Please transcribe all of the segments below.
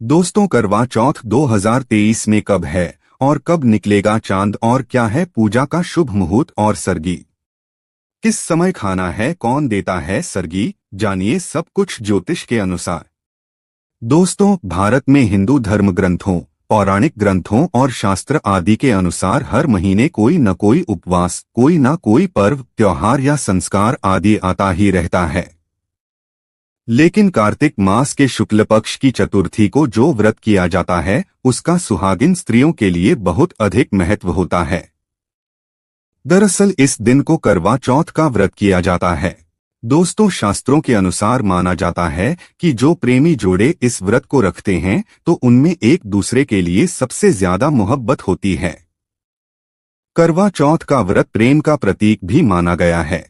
दोस्तों, करवा चौथ 2023 में कब है और कब निकलेगा चांद और क्या है पूजा का शुभ मुहूर्त और सरगी? किस समय खाना है, कौन देता है सरगी? जानिए सब कुछ ज्योतिष के अनुसार। दोस्तों, भारत में हिंदू धर्म ग्रंथों, पौराणिक ग्रंथों और शास्त्र आदि के अनुसार हर महीने कोई न कोई उपवास, कोई न कोई पर्व, त्योहार या संस्कार आदि आता ही रहता है। लेकिन कार्तिक मास के शुक्ल पक्ष की चतुर्थी को जो व्रत किया जाता है उसका सुहागिन स्त्रियों के लिए बहुत अधिक महत्व होता है। दरअसल इस दिन को करवा चौथ का व्रत किया जाता है। दोस्तों, शास्त्रों के अनुसार माना जाता है कि जो प्रेमी जोड़े इस व्रत को रखते हैं तो उनमें एक दूसरे के लिए सबसे ज्यादा मोहब्बत होती है। करवा चौथ का व्रत प्रेम का प्रतीक भी माना गया है।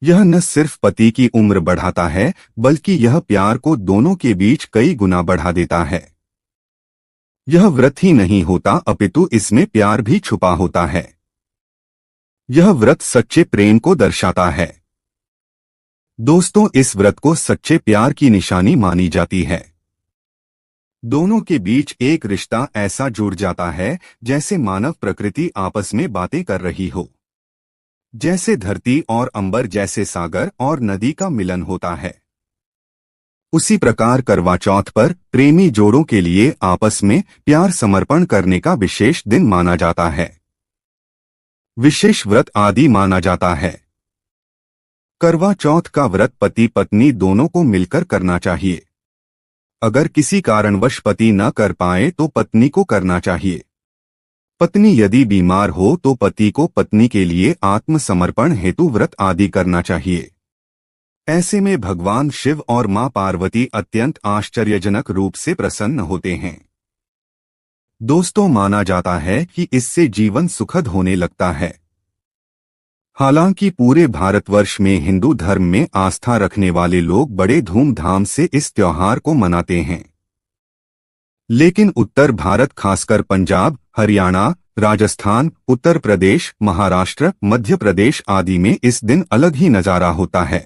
यह न सिर्फ पति की उम्र बढ़ाता है बल्कि यह प्यार को दोनों के बीच कई गुना बढ़ा देता है। यह व्रत ही नहीं होता अपितु इसमें प्यार भी छुपा होता है। यह व्रत सच्चे प्रेम को दर्शाता है। दोस्तों, इस व्रत को सच्चे प्यार की निशानी मानी जाती है। दोनों के बीच एक रिश्ता ऐसा जुड़ जाता है जैसे मानव प्रकृति आपस में बातें कर रही हो, जैसे धरती और अंबर, जैसे सागर और नदी का मिलन होता है। उसी प्रकार करवा चौथ पर प्रेमी जोड़ों के लिए आपस में प्यार समर्पण करने का विशेष दिन माना जाता है। विशेष व्रत आदि माना जाता है। करवा चौथ का व्रत पति पत्नी दोनों को मिलकर करना चाहिए। अगर किसी कारणवश पति न कर पाए तो पत्नी को करना चाहिए। पत्नी यदि बीमार हो तो पति को पत्नी के लिए आत्मसमर्पण हेतु व्रत आदि करना चाहिए। ऐसे में भगवान शिव और मां पार्वती अत्यंत आश्चर्यजनक रूप से प्रसन्न होते हैं। दोस्तों, माना जाता है कि इससे जीवन सुखद होने लगता है। हालांकि पूरे भारतवर्ष में हिंदू धर्म में आस्था रखने वाले लोग बड़े धूमधाम से इस त्योहार को मनाते हैं। लेकिन उत्तर भारत, खासकर पंजाब, हरियाणा, राजस्थान, उत्तर प्रदेश, महाराष्ट्र, मध्य प्रदेश आदि में इस दिन अलग ही नजारा होता है।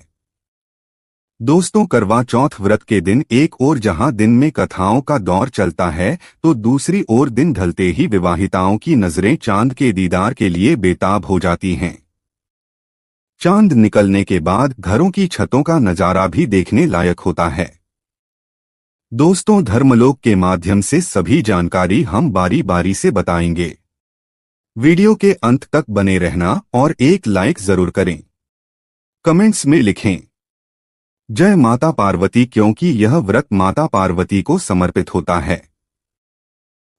दोस्तों, करवा चौथ व्रत के दिन एक ओर जहां दिन में कथाओं का दौर चलता है तो दूसरी ओर दिन ढलते ही विवाहिताओं की नजरें चांद के दीदार के लिए बेताब हो जाती हैं। चांद निकलने के बाद घरों की छतों का नजारा भी देखने लायक होता है। दोस्तों, धर्मलोक के माध्यम से सभी जानकारी हम बारी बारी से बताएंगे। वीडियो के अंत तक बने रहना और एक लाइक जरूर करें। कमेंट्स में लिखें जय माता पार्वती, क्योंकि यह व्रत माता पार्वती को समर्पित होता है।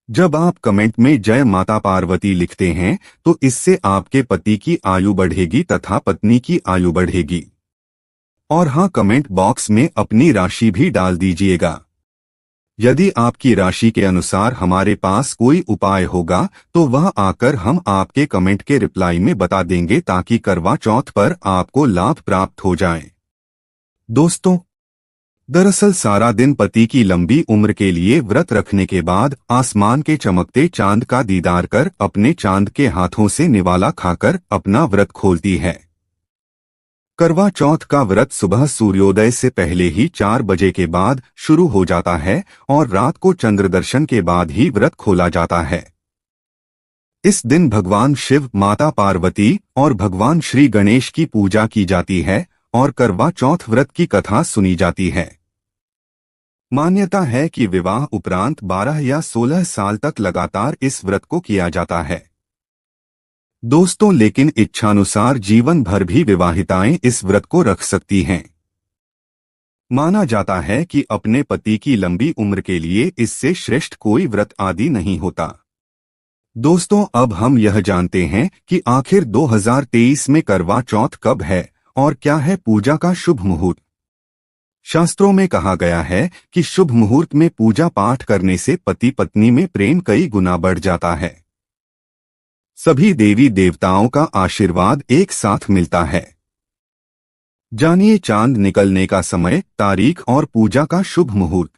जब आप कमेंट में जय माता पार्वती लिखते हैं तो इससे आपके पति की आयु बढ़ेगी तथा पत्नी की आयु बढ़ेगी। और हाँ, कमेंट बॉक्स में अपनी राशि भी डाल दीजिएगा। यदि आपकी राशि के अनुसार हमारे पास कोई उपाय होगा तो वह आकर हम आपके कमेंट के रिप्लाई में बता देंगे ताकि करवा चौथ पर आपको लाभ प्राप्त हो जाए। दोस्तों, दरअसल सारा दिन पति की लंबी उम्र के लिए व्रत रखने के बाद आसमान के चमकते चांद का दीदार कर अपने चांद के हाथों से निवाला खाकर अपना व्रत खोलती है। करवा चौथ का व्रत सुबह सूर्योदय से पहले ही 4 बजे के बाद शुरू हो जाता है और रात को चंद्र दर्शन के बाद ही व्रत खोला जाता है। इस दिन भगवान शिव, माता पार्वती और भगवान श्री गणेश की पूजा की जाती है और करवा चौथ व्रत की कथा सुनी जाती है। मान्यता है कि विवाह उपरांत 12 या 16 साल तक लगातार इस व्रत को किया जाता है। दोस्तों, लेकिन इच्छानुसार जीवन भर भी विवाहिताएं इस व्रत को रख सकती हैं। माना जाता है कि अपने पति की लंबी उम्र के लिए इससे श्रेष्ठ कोई व्रत आदि नहीं होता। दोस्तों, अब हम यह जानते हैं कि आखिर 2023 में करवा चौथ कब है और क्या है पूजा का शुभ मुहूर्त। शास्त्रों में कहा गया है कि शुभ मुहूर्त में पूजा पाठ करने से पति पत्नी में प्रेम कई गुना बढ़ जाता है। सभी देवी देवताओं का आशीर्वाद एक साथ मिलता है। जानिए चांद निकलने का समय, तारीख और पूजा का शुभ मुहूर्त।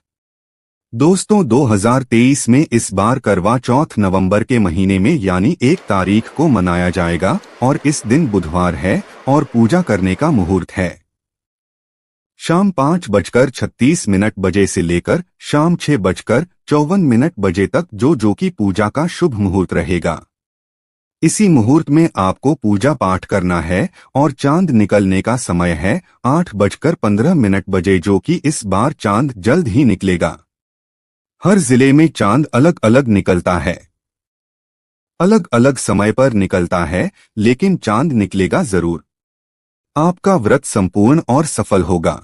दोस्तों, 2023 में इस बार करवा चौथ नवंबर के महीने में यानी 1 तारीख को मनाया जाएगा और इस दिन बुधवार है और पूजा करने का मुहूर्त है। शाम 5:36 बजे से लेकर शाम 6:54 बजे तक जो की पूजा का शुभ मुहूर्त रहेगा। इसी मुहूर्त में आपको पूजा पाठ करना है और चांद निकलने का समय है 8:15 बजे, जो कि इस बार चांद जल्द ही निकलेगा। हर जिले में चांद अलग अलग निकलता है, अलग अलग समय पर निकलता है, लेकिन चांद निकलेगा जरूर। आपका व्रत संपूर्ण और सफल होगा।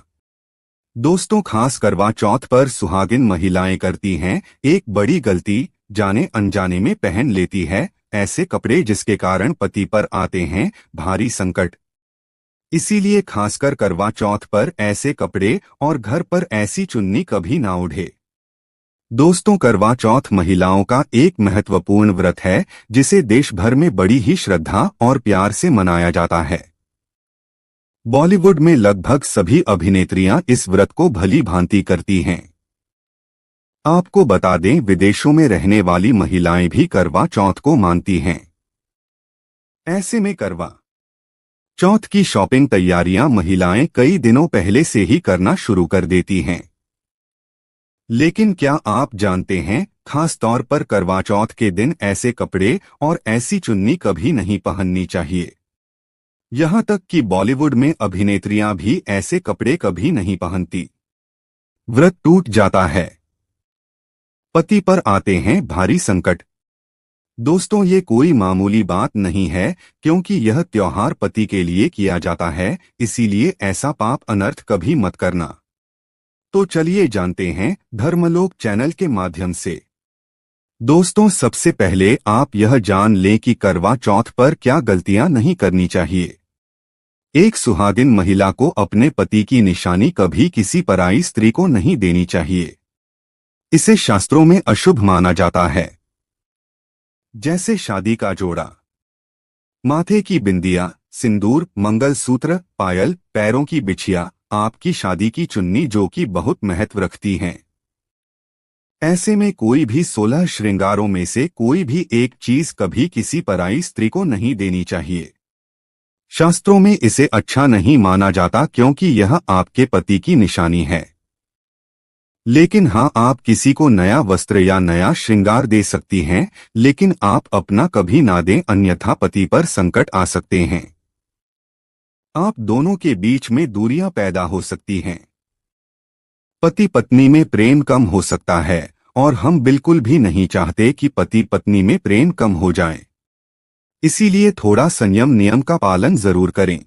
दोस्तों, खास करवा चौथ पर सुहागिन महिलाएं करती हैं एक बड़ी गलती, जाने अनजाने में पहन लेती है ऐसे कपड़े जिसके कारण पति पर आते हैं भारी संकट। इसीलिए खासकर करवा चौथ पर ऐसे कपड़े और घर पर ऐसी चुन्नी कभी ना ओढ़े। दोस्तों, करवा चौथ महिलाओं का एक महत्वपूर्ण व्रत है जिसे देश भर में बड़ी ही श्रद्धा और प्यार से मनाया जाता है। बॉलीवुड में लगभग सभी अभिनेत्रियां इस व्रत को भली भांति करती हैं। आपको बता दें, विदेशों में रहने वाली महिलाएं भी करवा चौथ को मानती हैं। ऐसे में करवा चौथ की शॉपिंग तैयारियां महिलाएं कई दिनों पहले से ही करना शुरू कर देती हैं। लेकिन क्या आप जानते हैं, खास तौर पर करवा चौथ के दिन ऐसे कपड़े और ऐसी चुन्नी कभी नहीं पहननी चाहिए। यहां तक कि बॉलीवुड में अभिनेत्रियां भी ऐसे कपड़े कभी नहीं पहनती। व्रत टूट जाता है, पति पर आते हैं भारी संकट। दोस्तों, ये कोई मामूली बात नहीं है, क्योंकि यह त्योहार पति के लिए किया जाता है, इसीलिए ऐसा पाप अनर्थ कभी मत करना। तो चलिए जानते हैं धर्मलोक चैनल के माध्यम से। दोस्तों, सबसे पहले आप यह जान लें कि करवा चौथ पर क्या गलतियां नहीं करनी चाहिए। एक सुहागिन महिला को अपने पति की निशानी कभी किसी पराई स्त्री को नहीं देनी चाहिए। इसे शास्त्रों में अशुभ माना जाता है। जैसे शादी का जोड़ा, माथे की बिंदिया, सिंदूर, मंगलसूत्र, पायल, पैरों की बिछिया, आपकी शादी की चुन्नी, जो कि बहुत महत्व रखती हैं। ऐसे में कोई भी 16 श्रृंगारों में से कोई भी एक चीज कभी किसी पराई स्त्री को नहीं देनी चाहिए। शास्त्रों में इसे अच्छा नहीं माना जाता, क्योंकि यह आपके पति की निशानी है। लेकिन हाँ, आप किसी को नया वस्त्र या नया श्रृंगार दे सकती हैं, लेकिन आप अपना कभी ना दें, अन्यथा पति पर संकट आ सकते हैं। आप दोनों के बीच में दूरियां पैदा हो सकती हैं। पति पत्नी में प्रेम कम हो सकता है, और हम बिल्कुल भी नहीं चाहते कि पति पत्नी में प्रेम कम हो जाए। इसीलिए थोड़ा संयम नियम का पालन जरूर करें।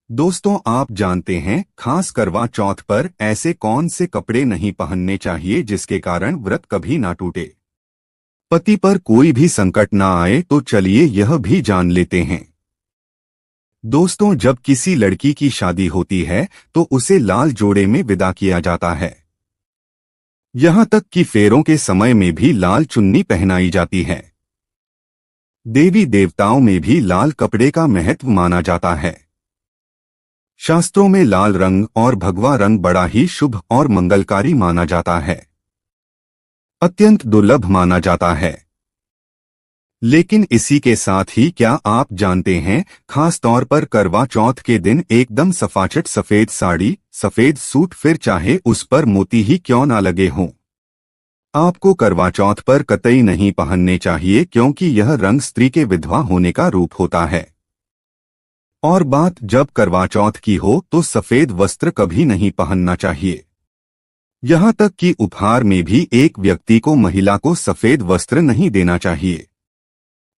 दोस्तों, आप जानते हैं खास करवा चौथ पर ऐसे कौन से कपड़े नहीं पहनने चाहिए जिसके कारण व्रत कभी ना टूटे, पति पर कोई भी संकट ना आए। तो चलिए यह भी जान लेते हैं। दोस्तों, जब किसी लड़की की शादी होती है तो उसे लाल जोड़े में विदा किया जाता है। यहां तक कि फेरों के समय में भी लाल चुन्नी पहनाई जाती है। देवी देवताओं में भी लाल कपड़े का महत्व माना जाता है। शास्त्रों में लाल रंग और भगवा रंग बड़ा ही शुभ और मंगलकारी माना जाता है, अत्यंत दुर्लभ माना जाता है। लेकिन इसी के साथ ही क्या आप जानते हैं, खास तौर पर करवा चौथ के दिन एकदम सफाचट सफेद साड़ी, सफेद सूट, फिर चाहे उस पर मोती ही क्यों ना लगे हों, आपको करवा चौथ पर कतई नहीं पहनने चाहिए, क्योंकि यह रंग स्त्री के विधवा होने का रूप होता है। और बात जब करवा चौथ की हो तो सफेद वस्त्र कभी नहीं पहनना चाहिए। यहां तक कि उपहार में भी एक व्यक्ति को महिला को सफेद वस्त्र नहीं देना चाहिए,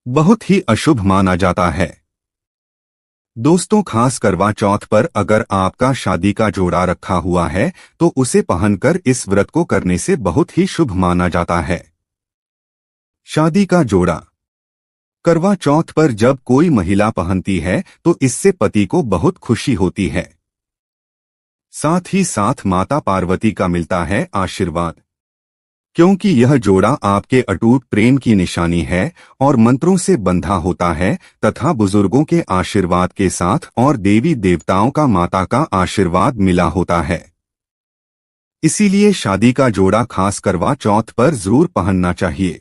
बहुत ही अशुभ माना जाता है। दोस्तों, खास करवा चौथ पर अगर आपका शादी का जोड़ा रखा हुआ है तो उसे पहनकर इस व्रत को करने से बहुत ही शुभ माना जाता है। शादी का जोड़ा करवा चौथ पर जब कोई महिला पहनती है तो इससे पति को बहुत खुशी होती है। साथ ही साथ माता पार्वती का मिलता है आशीर्वाद, क्योंकि यह जोड़ा आपके अटूट प्रेम की निशानी है और मंत्रों से बंधा होता है तथा बुजुर्गों के आशीर्वाद के साथ और देवी देवताओं का माता का आशीर्वाद मिला होता है। इसीलिए शादी का जोड़ा खास करवा चौथ पर जरूर पहनना चाहिए।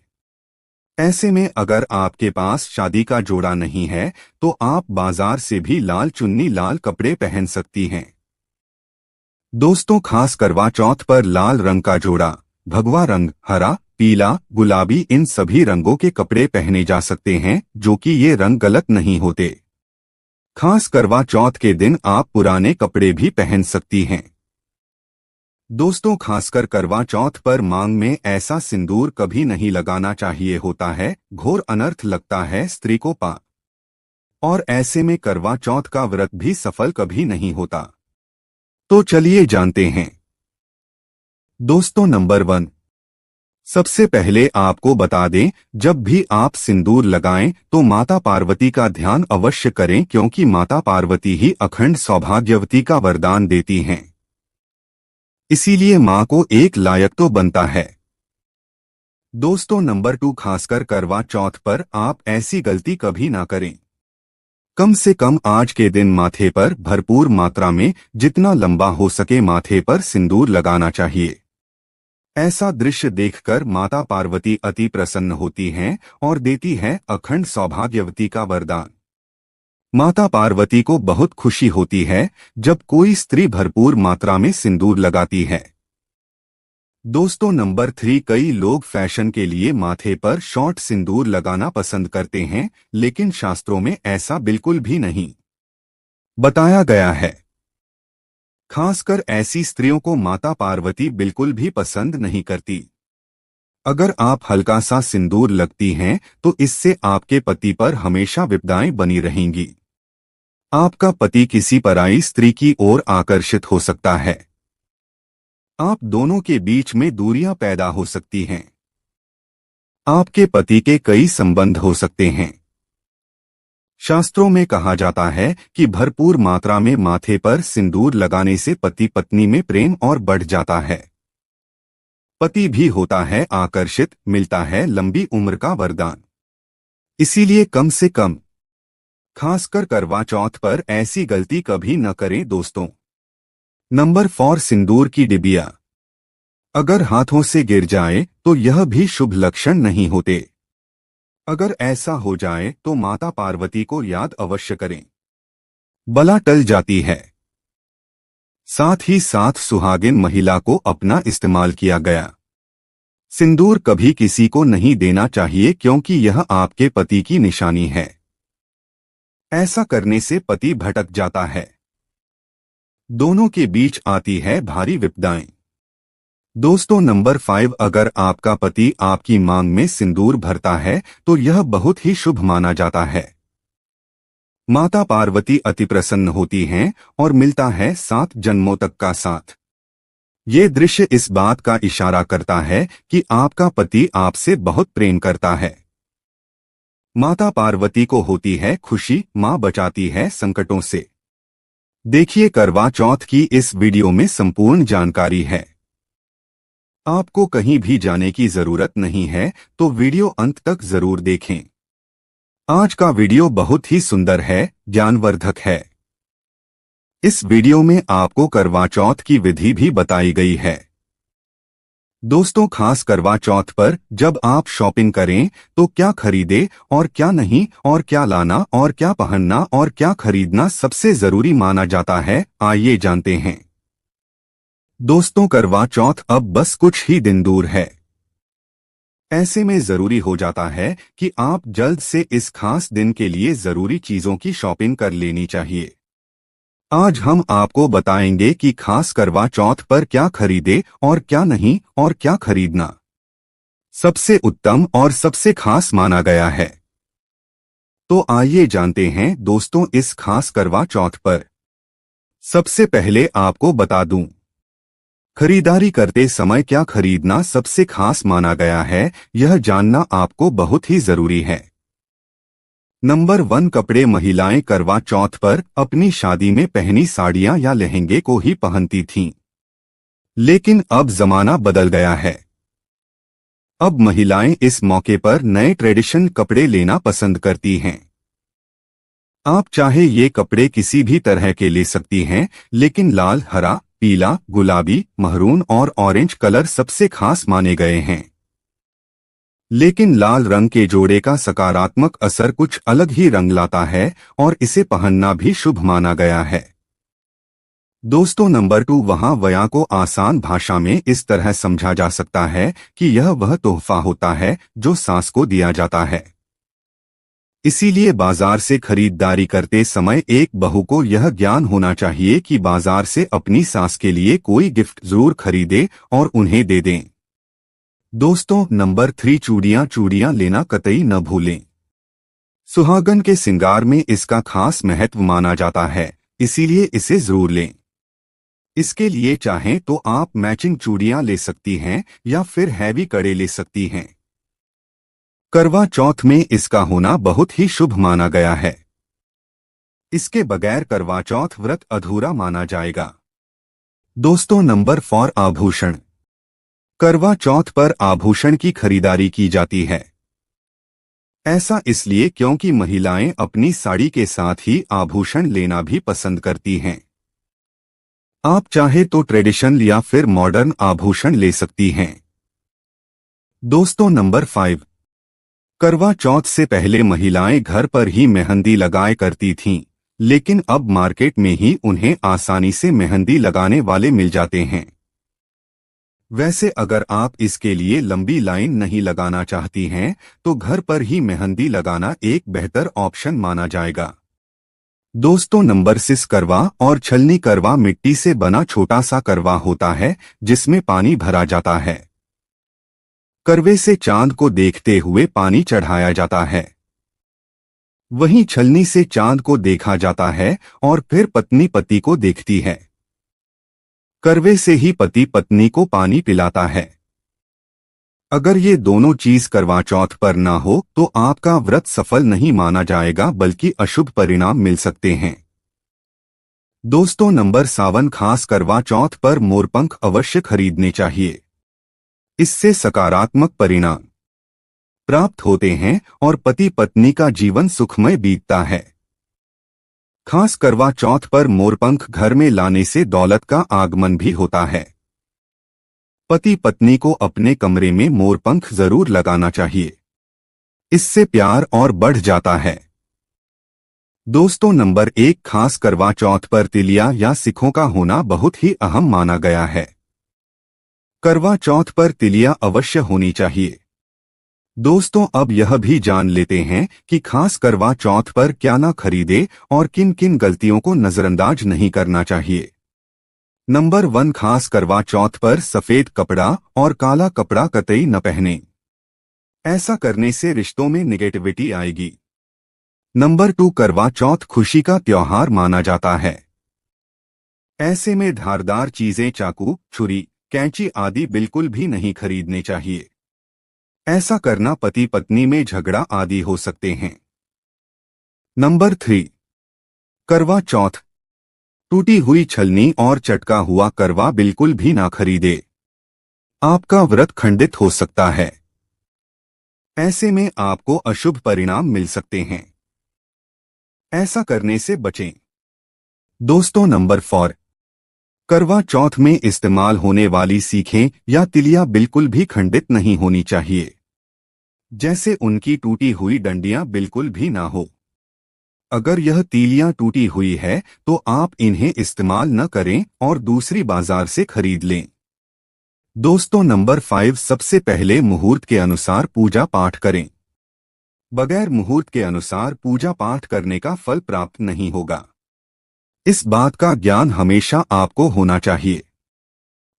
ऐसे में अगर आपके पास शादी का जोड़ा नहीं है तो आप बाजार से भी लाल चुन्नी, लाल कपड़े पहन सकती हैं। दोस्तों, खास करवा चौथ पर लाल रंग का जोड़ा, भगवा रंग, हरा, पीला, गुलाबी इन सभी रंगों के कपड़े पहने जा सकते हैं, जो कि ये रंग गलत नहीं होते। खास करवा चौथ के दिन आप पुराने कपड़े भी पहन सकती हैं। दोस्तों, खासकर करवा चौथ पर मांग में ऐसा सिंदूर कभी नहीं लगाना चाहिए होता है, घोर अनर्थ लगता है स्त्री को पाप। और ऐसे में करवा चौथ का व्रत भी सफल कभी नहीं होता। तो चलिए जानते हैं। दोस्तों, नंबर 1, सबसे पहले आपको बता दें, जब भी आप सिंदूर लगाएं तो माता पार्वती का ध्यान अवश्य करें, क्योंकि माता पार्वती ही अखंड सौभाग्यवती का वरदान देती हैं। इसीलिए मां को एक लायक तो बनता है। दोस्तों, नंबर 2, खासकर करवा चौथ पर आप ऐसी गलती कभी ना करें। कम से कम आज के दिन माथे पर भरपूर मात्रा में जितना लंबा हो सके माथे पर सिंदूर लगाना चाहिए। ऐसा दृश्य देखकर माता पार्वती अति प्रसन्न होती हैं और देती है अखंड सौभाग्यवती का वरदान। माता पार्वती को बहुत खुशी होती है जब कोई स्त्री भरपूर मात्रा में सिंदूर लगाती है। दोस्तों, नंबर 3, कई लोग फैशन के लिए माथे पर शॉर्ट सिंदूर लगाना पसंद करते हैं, लेकिन शास्त्रों में ऐसा बिल्कुल भी नहीं बताया गया है। खासकर ऐसी स्त्रियों को माता पार्वती बिल्कुल भी पसंद नहीं करती। अगर आप हल्का सा सिंदूर लगती हैं तो इससे आपके पति पर हमेशा विपदाएं बनी रहेंगी। आपका पति किसी पराई स्त्री की ओर आकर्षित हो सकता है। आप दोनों के बीच में दूरियां पैदा हो सकती हैं। आपके पति के कई संबंध हो सकते हैं। शास्त्रों में कहा जाता है कि भरपूर मात्रा में माथे पर सिंदूर लगाने से पति पत्नी में प्रेम और बढ़ जाता है। पति भी होता है आकर्षित, मिलता है लंबी उम्र का वरदान। इसीलिए कम से कम खासकर करवा चौथ पर ऐसी गलती कभी न करें। दोस्तों, नंबर 4, सिंदूर की डिबिया अगर हाथों से गिर जाए तो यह भी शुभ लक्षण नहीं होते। अगर ऐसा हो जाए तो माता पार्वती को याद अवश्य करें, बला टल जाती है। साथ ही साथ सुहागिन महिला को अपना इस्तेमाल किया गया सिंदूर कभी किसी को नहीं देना चाहिए, क्योंकि यह आपके पति की निशानी है। ऐसा करने से पति भटक जाता है। दोनों के बीच आती है भारी विपदाएं। दोस्तों, नंबर 5, अगर आपका पति आपकी मांग में सिंदूर भरता है तो यह बहुत ही शुभ माना जाता है। माता पार्वती अति प्रसन्न होती हैं और मिलता है 7 जन्मों तक का साथ। ये दृश्य इस बात का इशारा करता है कि आपका पति आपसे बहुत प्रेम करता है। माता पार्वती को होती है खुशी, मां बचाती है संकटों से। देखिए, करवा चौथ की इस वीडियो में संपूर्ण जानकारी है। आपको कहीं भी जाने की जरूरत नहीं है, तो वीडियो अंत तक जरूर देखें। आज का वीडियो बहुत ही सुंदर है, ज्ञानवर्धक है। इस वीडियो में आपको करवा चौथ की विधि भी बताई गई है। दोस्तों, खास करवा चौथ पर जब आप शॉपिंग करें तो क्या खरीदे और क्या नहीं, और क्या लाना और क्या पहनना और क्या खरीदना सबसे जरूरी माना जाता है, आइए जानते हैं। दोस्तों, करवा चौथ अब बस कुछ ही दिन दूर है। ऐसे में जरूरी हो जाता है कि आप जल्द से इस खास दिन के लिए जरूरी चीजों की शॉपिंग कर लेनी चाहिए। आज हम आपको बताएंगे कि खास करवा चौथ पर क्या खरीदे और क्या नहीं, और क्या खरीदना सबसे उत्तम और सबसे खास माना गया है। तो आइए जानते हैं। दोस्तों, इस खास करवा चौथ पर सबसे पहले आपको बता दूं, खरीदारी करते समय क्या खरीदना सबसे खास माना गया है, यह जानना आपको बहुत ही जरूरी है। नंबर 1, कपड़े। महिलाएं करवा चौथ पर अपनी शादी में पहनी साड़ियां या लहंगे को ही पहनती थीं, लेकिन अब जमाना बदल गया है। अब महिलाएं इस मौके पर नए ट्रेडिशनल कपड़े लेना पसंद करती हैं। आप चाहे ये कपड़े किसी भी तरह के ले सकती हैं, लेकिन लाल, हरा, पीला, गुलाबी, महरून और ऑरेंज कलर सबसे खास माने गए हैं। लेकिन लाल रंग के जोड़े का सकारात्मक असर कुछ अलग ही रंग लाता है और इसे पहनना भी शुभ माना गया है। दोस्तों नंबर 2, वहाँ वया को आसान भाषा में इस तरह समझा जा सकता है कि यह वह तोहफा होता है जो सास को दिया जाता है। इसीलिए बाजार से खरीदारी करते समय एक बहू को यह ज्ञान होना चाहिए कि बाजार से अपनी सास के लिए कोई गिफ्ट जरूर खरीदे और उन्हें दे दें। दोस्तों नंबर 3, चूड़ियां चूड़ियां लेना कतई न भूलें। सुहागन के श्रृंगार में इसका खास महत्व माना जाता है, इसीलिए इसे जरूर लें। इसके लिए चाहें तो आप मैचिंग चूड़ियां ले सकती हैं या फिर हैवी कड़े ले सकती हैं। करवा चौथ में इसका होना बहुत ही शुभ माना गया है। इसके बगैर करवा चौथ व्रत अधूरा माना जाएगा। दोस्तों नंबर 4, आभूषण। करवा चौथ पर आभूषण की खरीदारी की जाती है। ऐसा इसलिए क्योंकि महिलाएं अपनी साड़ी के साथ ही आभूषण लेना भी पसंद करती हैं। आप चाहे तो ट्रेडिशनल या फिर मॉडर्न आभूषण ले सकती हैं। दोस्तों नंबर 5, करवा चौथ से पहले महिलाएं घर पर ही मेहंदी लगाया करती थीं, लेकिन अब मार्केट में ही उन्हें आसानी से मेहंदी लगाने वाले मिल जाते हैं। वैसे अगर आप इसके लिए लंबी लाइन नहीं लगाना चाहती हैं, तो घर पर ही मेहंदी लगाना एक बेहतर ऑप्शन माना जाएगा। दोस्तों नंबर 6, करवा और छलनी। करवा मिट्टी से बना छोटा सा करवा होता है जिसमें पानी भरा जाता है। करवे से चांद को देखते हुए पानी चढ़ाया जाता है। वहीं छलनी से चांद को देखा जाता है और फिर पत्नी पति को देखती है। करवे से ही पति पत्नी को पानी पिलाता है। अगर ये दोनों चीज करवा चौथ पर ना हो तो आपका व्रत सफल नहीं माना जाएगा, बल्कि अशुभ परिणाम मिल सकते हैं। दोस्तों नंबर 7, खास करवा चौथ पर मोरपंख अवश्य खरीदने चाहिए। इससे सकारात्मक परिणाम प्राप्त होते हैं और पति पत्नी का जीवन सुखमय बीतता है। खास करवा चौथ पर मोरपंख घर में लाने से दौलत का आगमन भी होता है। पति पत्नी को अपने कमरे में मोरपंख जरूर लगाना चाहिए, इससे प्यार और बढ़ जाता है। दोस्तों नंबर 1, खास करवा चौथ पर तिलिया या सिक्कों का होना बहुत ही अहम माना गया है। करवा चौथ पर तिलिया अवश्य होनी चाहिए। दोस्तों अब यह भी जान लेते हैं कि खास करवा चौथ पर क्या ना खरीदे और किन किन गलतियों को नजरअंदाज नहीं करना चाहिए। नंबर 1, खास करवा चौथ पर सफेद कपड़ा और काला कपड़ा कतई न पहने। ऐसा करने से रिश्तों में निगेटिविटी आएगी। नंबर 2, करवा चौथ खुशी का त्योहार माना जाता है। ऐसे में धारदार चीजें, चाकू, छुरी, कैंची आदि बिल्कुल भी नहीं खरीदने चाहिए। ऐसा करना पति पत्नी में झगड़ा आदि हो सकते हैं। नंबर 3, करवा चौथ। टूटी हुई छलनी और चटका हुआ करवा बिल्कुल भी ना खरीदे। आपका व्रत खंडित हो सकता है। ऐसे में आपको अशुभ परिणाम मिल सकते हैं। ऐसा करने से बचें। दोस्तों नंबर 4, करवा चौथ में इस्तेमाल होने वाली सीखें या तिलियां बिल्कुल भी खंडित नहीं होनी चाहिए। जैसे उनकी टूटी हुई डंडियां बिल्कुल भी ना हो। अगर यह तीलियां टूटी हुई है तो आप इन्हें इस्तेमाल न करें और दूसरी बाजार से खरीद लें। दोस्तों नंबर 5, सबसे पहले मुहूर्त के अनुसार पूजा पाठ करें। बगैर मुहूर्त के अनुसार पूजा पाठ करने का फल प्राप्त नहीं होगा। इस बात का ज्ञान हमेशा आपको होना चाहिए।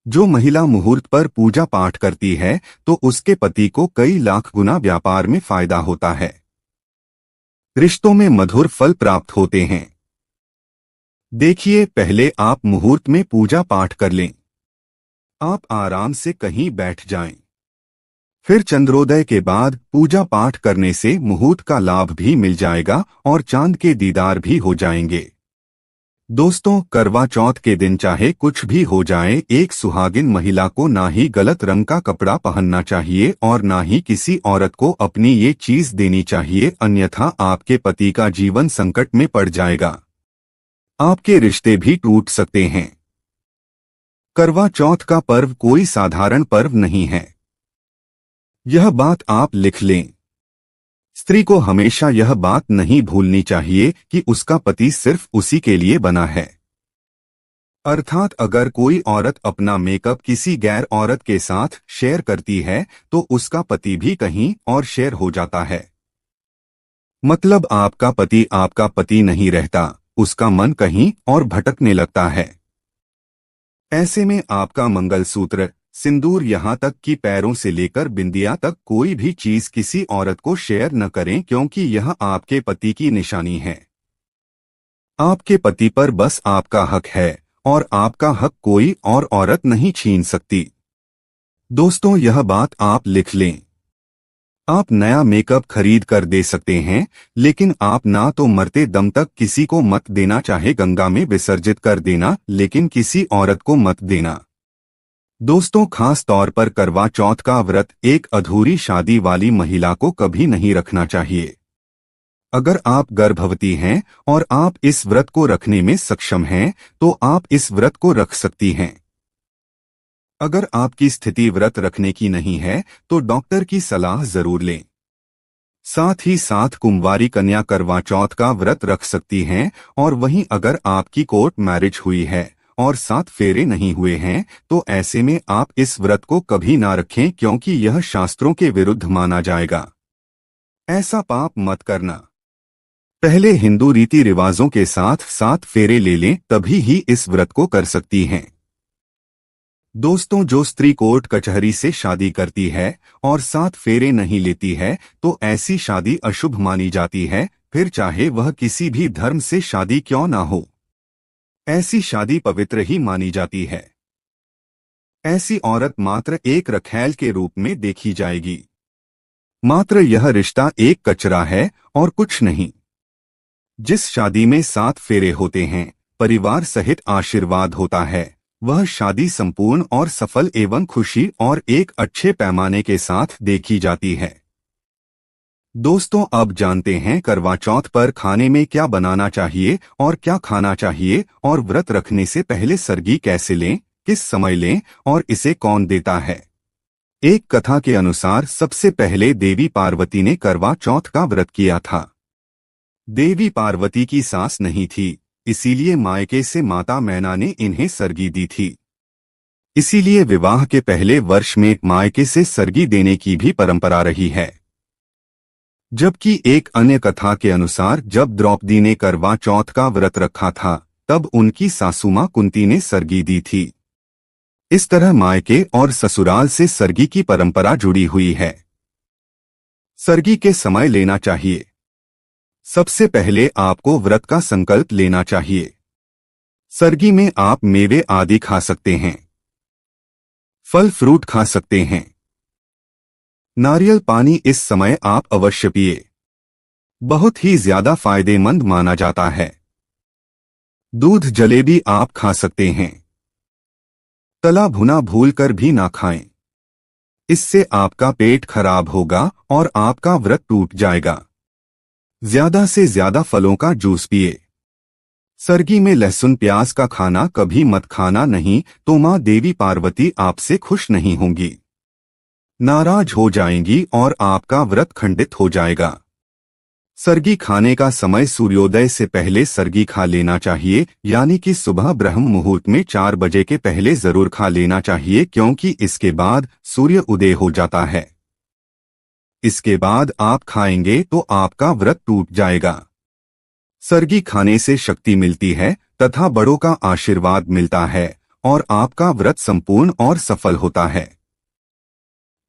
जो महिला मुहूर्त पर पूजा पाठ करती है तो उसके पति को कई लाख गुना व्यापार में फायदा होता है। रिश्तों में मधुर फल प्राप्त होते हैं। देखिए, पहले आप मुहूर्त में पूजा पाठ कर लें। आप आराम से कहीं बैठ जाएं। फिर चंद्रोदय के बाद पूजा पाठ करने से मुहूर्त का लाभ भी मिल जाएगा और चांद के दीदार भी हो जाएंगे। दोस्तों करवा चौथ के दिन चाहे कुछ भी हो जाए, एक सुहागिन महिला को ना ही गलत रंग का कपड़ा पहनना चाहिए और ना ही किसी औरत को अपनी ये चीज देनी चाहिए, अन्यथा आपके पति का जीवन संकट में पड़ जाएगा। आपके रिश्ते भी टूट सकते हैं। करवा चौथ का पर्व कोई साधारण पर्व नहीं है। यह बात आप लिख लें। स्त्री को हमेशा यह बात नहीं भूलनी चाहिए कि उसका पति सिर्फ उसी के लिए बना है। अर्थात अगर कोई औरत अपना मेकअप किसी गैर औरत के साथ शेयर करती है तो उसका पति भी कहीं और शेयर हो जाता है। मतलब आपका पति नहीं रहता, उसका मन कहीं और भटकने लगता है। ऐसे में आपका मंगलसूत्र, सिंदूर यहाँ तक कि पैरों से लेकर बिंदिया तक कोई भी चीज किसी औरत को शेयर न करें, क्योंकि यह आपके पति की निशानी है। आपके पति पर बस आपका हक है और आपका हक कोई और औरत नहीं छीन सकती। दोस्तों, यह बात आप लिख लें। आप नया मेकअप खरीद कर दे सकते हैं, लेकिन आप ना तो मरते दम तक किसी को मत देना, चाहे गंगा में विसर्जित कर देना, लेकिन किसी औरत को मत देना। दोस्तों, खास तौर पर करवा चौथ का व्रत एक अधूरी शादी वाली महिला को कभी नहीं रखना चाहिए। अगर आप गर्भवती हैं और आप इस व्रत को रखने में सक्षम हैं, तो आप इस व्रत को रख सकती हैं। अगर आपकी स्थिति व्रत रखने की नहीं है, तो डॉक्टर की सलाह जरूर लें। साथ ही साथ कुंवारी कन्या करवा चौथ का व्रत रख सकती हैं, और वहीं अगर आपकी कोर्ट मैरिज हुई है और 7 फेरे नहीं हुए हैं, तो ऐसे में आप इस व्रत को कभी ना रखें, क्योंकि यह शास्त्रों के विरुद्ध माना जाएगा। ऐसा पाप मत करना। पहले हिंदू रीति रिवाजों के साथ 7 फेरे ले लें, तभी ही इस व्रत को कर सकती हैं। दोस्तों, जो स्त्री कोर्ट कचहरी से शादी करती है और 7 फेरे नहीं लेती है, तो ऐसी शादी अशुभ मानी जाती है, फिर चाहे वह किसी भी धर्म से शादी क्यों ना हो। ऐसी शादी पवित्र ही मानी जाती है। ऐसी औरत मात्र एक रखैल के रूप में देखी जाएगी। मात्र यह रिश्ता एक कचरा है और कुछ नहीं। जिस शादी में 7 फेरे होते हैं, परिवार सहित आशीर्वाद होता है, वह शादी संपूर्ण और सफल एवं खुशी और एक अच्छे पैमाने के साथ देखी जाती है। दोस्तों, अब जानते हैं करवा चौथ पर खाने में क्या बनाना चाहिए और क्या खाना चाहिए, और व्रत रखने से पहले सरगी कैसे लें, किस समय लें और इसे कौन देता है। एक कथा के अनुसार सबसे पहले देवी पार्वती ने करवा चौथ का व्रत किया था। देवी पार्वती की सास नहीं थी, इसीलिए मायके से माता मैना ने इन्हें सरगी दी थी। इसीलिए विवाह के पहले वर्ष में मायके से सरगी देने की भी परंपरा रही है। जबकि एक अन्य कथा के अनुसार जब द्रौपदी ने करवा चौथ का व्रत रखा था, तब उनकी सासू मां कुंती ने सरगी दी थी। इस तरह मायके और ससुराल से सरगी की परंपरा जुड़ी हुई है। सरगी के समय लेना चाहिए। सबसे पहले आपको व्रत का संकल्प लेना चाहिए। सरगी में आप मेवे आदि खा सकते हैं, फल फ्रूट खा सकते हैं। नारियल पानी इस समय आप अवश्य पिए, बहुत ही ज्यादा फायदेमंद माना जाता है। दूध जलेबी आप खा सकते हैं। तला भुना भूलकर भी ना खाएं, इससे आपका पेट खराब होगा और आपका व्रत टूट जाएगा। ज्यादा से ज्यादा फलों का जूस पिए। सरगी में लहसुन प्याज का खाना कभी मत खाना, नहीं तो मां देवी पार्वती आपसे खुश नहीं होंगी, नाराज हो जाएंगी और आपका व्रत खंडित हो जाएगा। सरगी खाने का समय सूर्योदय से पहले सरगी खा लेना चाहिए, यानी कि सुबह ब्रह्म मुहूर्त में 4 बजे के पहले जरूर खा लेना चाहिए, क्योंकि इसके बाद सूर्य उदय हो जाता है। इसके बाद आप खाएंगे तो आपका व्रत टूट जाएगा। सरगी खाने से शक्ति मिलती है तथा बड़ों का आशीर्वाद मिलता है और आपका व्रत संपूर्ण और सफल होता है।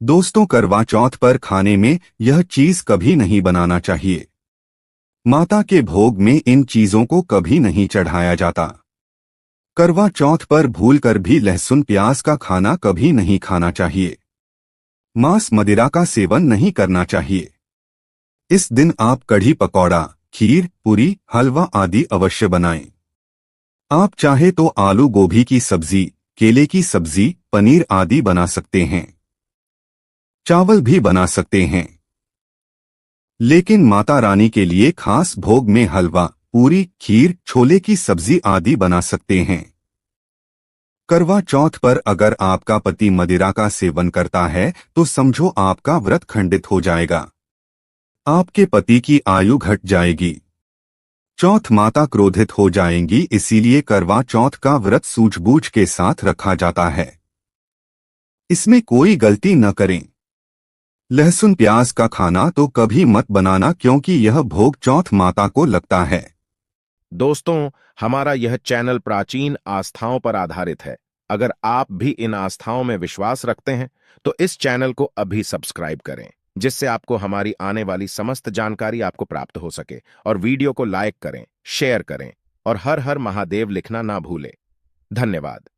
दोस्तों, करवा चौथ पर खाने में यह चीज कभी नहीं बनाना चाहिए। माता के भोग में इन चीजों को कभी नहीं चढ़ाया जाता। करवा चौथ पर भूलकर भी लहसुन प्याज का खाना कभी नहीं खाना चाहिए। मांस मदिरा का सेवन नहीं करना चाहिए। इस दिन आप कढ़ी पकौड़ा, खीर, पूरी, हलवा आदि अवश्य बनाएं। आप चाहे तो आलू गोभी की सब्जी, केले की सब्जी, पनीर आदि बना सकते हैं। चावल भी बना सकते हैं। लेकिन माता रानी के लिए खास भोग में हलवा, पूरी, खीर, छोले की सब्जी आदि बना सकते हैं। करवा चौथ पर अगर आपका पति मदिरा का सेवन करता है तो समझो आपका व्रत खंडित हो जाएगा। आपके पति की आयु घट जाएगी। चौथ माता क्रोधित हो जाएंगी, इसीलिए करवा चौथ का व्रत सूझबूझ के साथ रखा जाता है। इसमें कोई गलती न करें। लहसुन प्याज का खाना तो कभी मत बनाना, क्योंकि यह भोग चौथ माता को लगता है। दोस्तों, हमारा यह चैनल प्राचीन आस्थाओं पर आधारित है। अगर आप भी इन आस्थाओं में विश्वास रखते हैं तो इस चैनल को अभी सब्सक्राइब करें, जिससे आपको हमारी आने वाली समस्त जानकारी आपको प्राप्त हो सके। और वीडियो को लाइक करें, शेयर करें और हर हर महादेव लिखना ना भूलें। धन्यवाद।